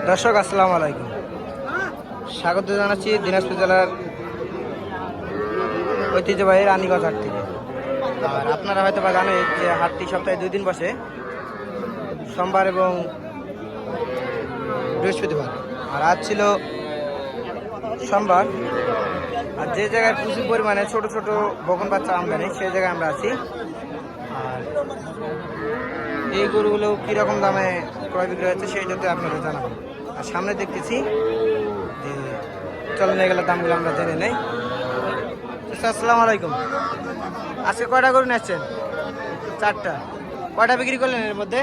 দর্শক আসসালামু আলাইকুম, স্বাগত জানাচ্ছি দিনাজপুর জেলার ঐতিহ্যবাহী রানীগঞ্জ হাট থেকে। আর আপনারা হয়তো বা জানেন যে হাটটি সপ্তাহে 2 দিন বসে, সোমবার এবং বৃহস্পতিবার। আর আজ ছিল সোমবার। আর যে জায়গায় প্রচুর পরিমাণে ছোট ছোট বকন বাচ্চা আমদানি, সেই জায়গায় আমরা আছি। আর এই গরুগুলো কীরকম দামে ক্রয় বিক্রয় হচ্ছে সেই জন্য আপনাদের জানাবো। আর সামনে দেখতেছি যে চলে নিয়ে গেলে দামগুলো আমরা জেনে নেই। আসসালামু আলাইকুম, আজকে কয়টা গরু নিচ্ছেন? 4টা। কয়টা বিক্রি করলেন এর মধ্যে?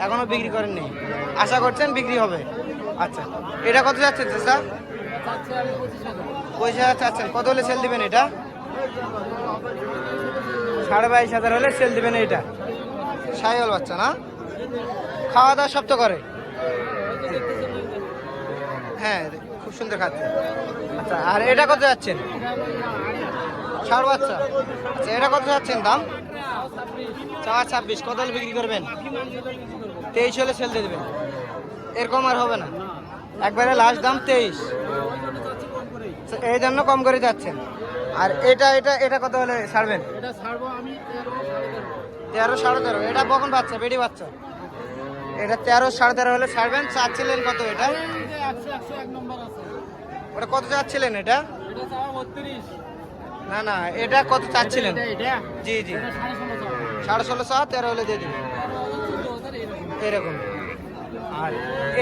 এখনো বিক্রি করেননি, আশা করছেন বিক্রি হবে? আচ্ছা, এটা কত যাচ্ছে চাচা? 25,000 চাচ্ছেন। কত হলে সেল দিবেন এটা? 22,500 হলে সেল দিবেন। এটা শাহিওয়াল বাচ্চা না? খাওয়া দাওয়া সব তো করে? হ্যাঁ, খুব সুন্দর খাচ্ছে। আচ্ছা, আর এটা কত যাচ্ছেন? ষাঁড় বাচ্চা। আচ্ছা, এটা কত যাচ্ছেন দাম? 26,000। কত হলে বিক্রি করবেন? 23 হলে সেল দিয়ে দেবেন। এরকম আর হবে না, একবারে লাস্ট দাম 23। এই জন্য কম করে যাচ্ছেন। আর এটা এটা এটা কত হলে ছাড়বেন? 13, 13.5। এটা বকন বাচ্চা, বেডি বাচ্চা। এটা 13, 13.5 হলে ছাড়বেন। চাচ্ছিলেন কত এটা? ওটা কত চাচ্ছিলেন এটা? না না, এটা কত চাচ্ছিলেন? জি জি, 16.5, 13 হলে দিয়ে দিন এরকম। আর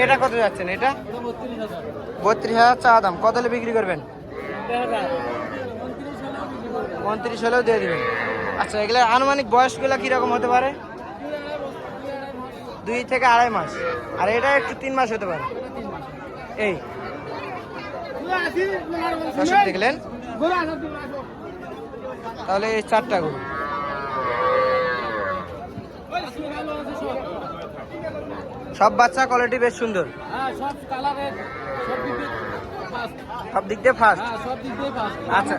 এটা কত যাচ্ছেন? এটা 32,000 চা দাম। কত হলে বিক্রি করবেন? 29 হলেও দিয়ে দিবেন। আচ্ছা, এগুলো আনুমানিক বয়সগুলো কিরকম হতে পারে? 2 থেকে 2.5 মাস। আর এটা একটু 3 মাস হতে পারে। এই দর্শক দেখলেন, তাহলে এই 4টা গরু। সব বাচ্চা কোয়ালিটি বেশ সুন্দর, সব দিক দিয়ে ফার্স্ট। আচ্ছা,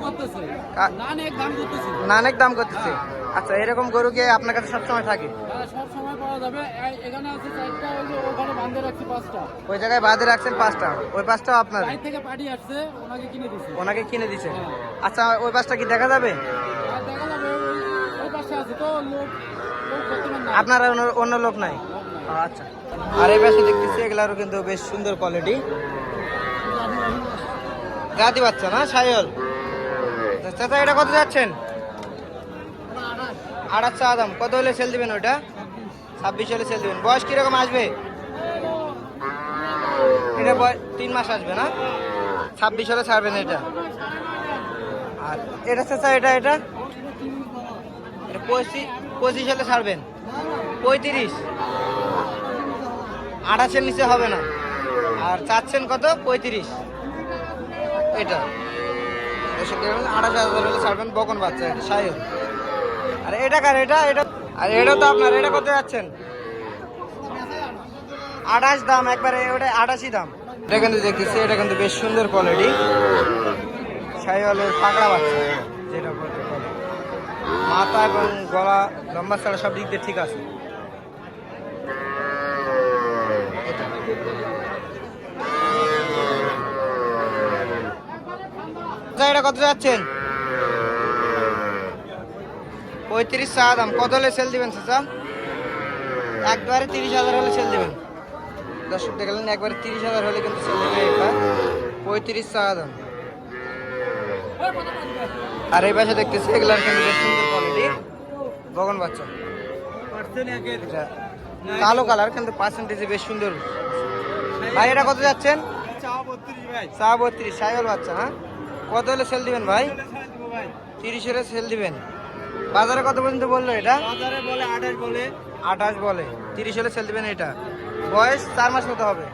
নানেক দাম করতেছে। আচ্ছা, এরকম গরু কি আপনার কাছে সবসময় থাকে? ওই জায়গায় বাঁধে রাখছেন 5টা, ওই 5টা আপনার? ওনাকে কিনে দিছে। আচ্ছা, ওই 5টা কি দেখা যাবে? আপনার অন্য লোক নাই? আচ্ছা। আর এই পাশে দেখতেছি এগুলারও কিন্তু বেশ সুন্দর কোয়ালিটি। গাদি বাচ্চা না, শাহিওয়াল। চাচা, এটা কত যাচ্ছেন? 28 চা দাম। কত হলে সেল দিবেন ওইটা? 26 হলে সেল দিবেন। বয়স কিরকম আসবে? এটা 3 মাস আসবে না? 26 হলে ছাড়বেন এটা। আর এটা চাচা, এটা এটা 25 হলে ছাড়বেন। 35, 28-এর নিচে হবে না। আর চাচ্ছেন কত? 35। এটা 28,000 হলে ছাড়বেন। বকন বাচ্চা, এটা শাহিওয়াল। আর এটা কার? এটা এটা আর এটা তো আপনার। এটা কত যাচ্ছেন? 28 দাম একবারে, ওটা 88 দাম। এটা কিন্তু দেখতেছি, এটা কিন্তু বেশ সুন্দর কোয়ালিটি শাহিওয়ালের পাকড়া বাচ্চা, যেটা বলতে বলে। মাথা এবং গলা লম্বা ছাড়া সব দিক দিয়ে ঠিক আছে। এটা কত যাচ্ছেন? 35 চা দাম। কত হলে সেল দিবেন চাচা? একবারে 30,000 হলে সেল দিবেন। দর্শক দেখলেন, একবারে 30,000 হলে কিন্তু সেল দেবে এটা। 35 চা দাম। আর এই পাশে দেখতেছি এগুলার কিন্তু বেশ সুন্দর কোয়ালিটি বকন বাচ্চা। কালো কালার, কিন্তু পার্সেন্টেজে বেশ সুন্দর। ভাই, এটা কত যাচ্ছেন? 32 শাহিওয়াল বাচ্চা না? কত হলে সেল দিবেন ভাই? 30 হলে সেল দিবেন। বাজারে কত পর্যন্ত বললো এটা? বাজারে বলে 28 বলে। 28 বলে। 30 হলে সেল দিবেন এটা। বয়স 4 মাস মতো হবে?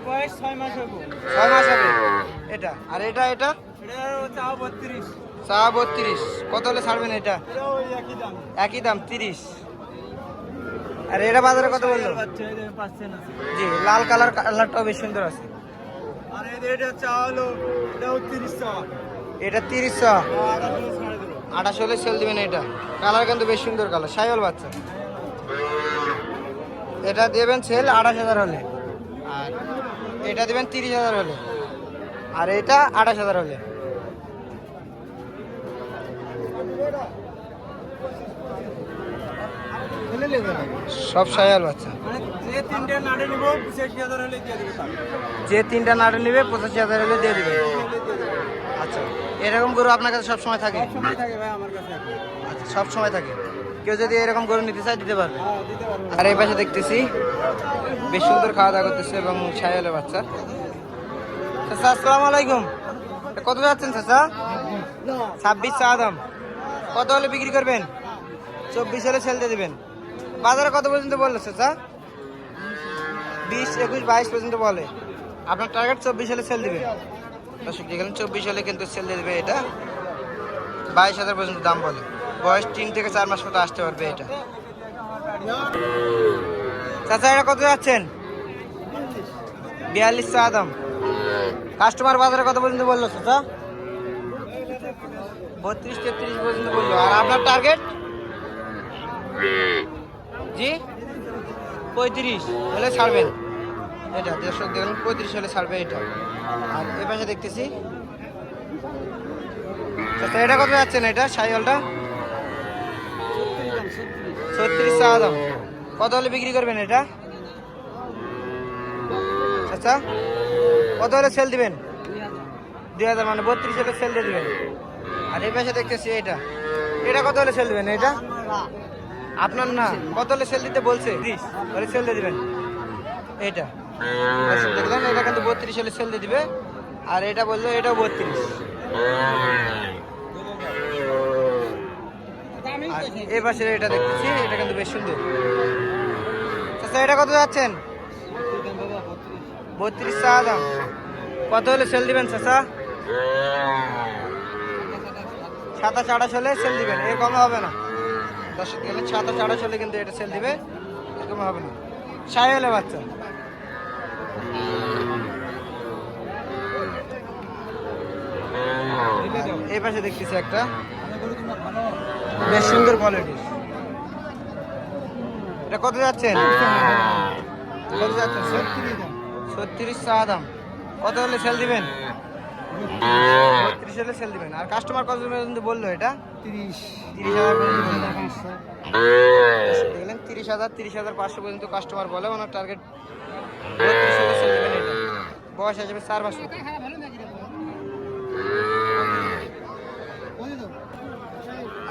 বয়স 6 মাস হবে। 6 মাস হবে এটা। আর এটা এটা চা 32। চা 32। কত হলে ছাড়বেন এটা? একই দাম 30। আর এটা বাজারে কত বললো? জি, লাল কালারটাও বেশ সুন্দর আছে। আর এটা চা হলো, এটাও 30 চা। এটা 30 চা। 28 হলে সেল দিবেন এটা। কালার কিন্তু বেশ সুন্দর কালার, শাহিওয়াল বাচ্চা। এটা দেবেন সেল 28,000 হলে। আর এটা দিবেন 30,000 হলে, আর এটা 28,000 হলে। সব শায়াল বাচ্চা। যে তিনটা নাড়ে নিব 85,000 হলে দিয়ে দেবে। যে 3টা নাড়ে নেবে 85,000 হলে দিয়ে দিবে। আচ্ছা, এরকম গরু আপনার কাছে সব সময় থাকে? সময় থাকে ভাই আমার কাছে। আচ্ছা, সব সময় থাকে। কেউ যদি এরকম গরু নিতে চায় দিতে পারবে। হ্যাঁ দিতে পারবো। আর এই পাশে দেখতেছি বেশ সুন্দর খাওয়া দাওয়া করতেছে এবং শায়ালের বাচ্চা। চাচা আসসালামু আলাইকুম। কত যাচ্ছেন চাচা? 26 চা দাম। কত হলে বিক্রি করবেন? 24 হলে সেল দিয়ে দিবেন। বাজারে কত পর্যন্ত বললো চাচা? 20, 21, 22 পর্যন্ত বলে। আপনার টার্গেট 24 হলে সেল দিবেন। দর্শক দেখলেন 24 হলে কিন্তু সেল দিয়ে দেবে। এটা 22,000 পর্যন্ত দাম বলে। বয়স 3 থেকে 4 মাস মতো আসতে পারবে এটা। চাচা এটা কত যাচ্ছেন? 42 চা দাম। কাস্টমার বাজারে কত পর্যন্ত বললো চাচা? 32, 33 পর্যন্ত বললো। আর আপনার টার্গেট? জি 35 হলে ছাড়বেন এটা। দর্শক দেখলেন 35 হলে ছাড়বে এটা। আর এ পাশে দেখতেছি চাচা এটা কত যাচ্ছেন? এটা সাইকেলটা 36 চা দাম। কত হলে বিক্রি করবেন এটা চাচা? কত হলে সেল দিবেন? 2,000, মানে 32 হলে সেল দিয়ে দিবেন। আর এই পাশে দেখতেছি এটা, এটা কত হলে সেল দিবেন? এটা আপনার না, কত হলে সেল দিতে বলছে? 30 হলে সেল দিয়ে দিবেন এটা। আচ্ছা, দেখলেন এটা কিন্তু 32 হলে সেল দিয়ে দিবে। আর এটা বললো এটাও 32। আর এই পাশে এটা দেখতেছি, এটা কিন্তু বেশ সুন্দর। আচ্ছা, এটা কত যাচ্ছেন? 32 চা দাম। কত হলে সেল দিবেন চাচা? 27, 28 হলে সেল দিবেন, এর কমে হবে না। দর্শক গেলে 27, 28 হলে কিন্তু এটা সেল দিবে, এর কমে হবে না। শাহিওয়ালের বাচ্চা। এই পাশে দেখতেছি একটা বেশ সুন্দর কোয়ালিটির। এটা কত যাচ্ছেন? কত যাচ্ছেন? 36 চা দাম। কত হলে সেল দিবেন? 32 হলে সেল দিবেন। আর কাস্টমার কত পর্যন্ত বললো এটা? 30,000 পর্যন্ত বললো। দেখলেন 30,000, 30,500 পর্যন্ত কাস্টমার বলে। ওনার টার্গেট 32 হলে সেল দিবেন এটা। বয়স হিসেবে 4 মাস মতো।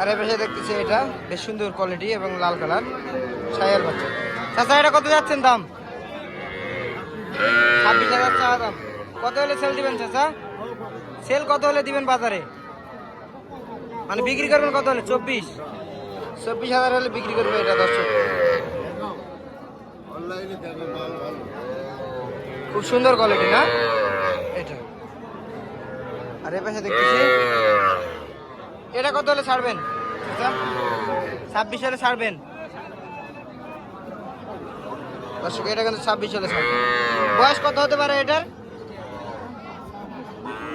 আর এ পাশে দেখতেছি এটা বেশ সুন্দর কোয়ালিটি এবং লাল কালার শাহিওয়াল বাচ্চা। চাচা এটা কত যাচ্ছেন দাম? 26,000 চা দাম। কত হলে সেল দিবেন চাচা? সেল কত হলে দিবেন বাজারে, মানে বিক্রি করবেন কত হলে? 24,000 হলে বিক্রি করবে এটা। দর্শক খুব সুন্দর কোয়ালিটি না এটা। আর এ পাশে দেখতেছি এটা কত হলে ছাড়বেন চাচা? 26 হলে ছাড়বেন। দর্শক এটা কিন্তু 26 হলে ছাড়বেন। বয়স কত হতে পারে এটার?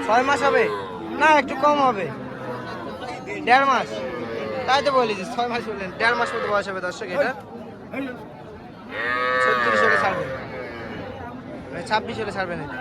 6 মাস হবে না, একটু কম হবে, 1.5 মাস। তাই তো বলি যে 6 মাস বললেন, 1.5 মাস মতো বয়স হবে। দর্শক এটা 36 হলে ছাড়বেন, 26 হলে ছাড়বেন এটা।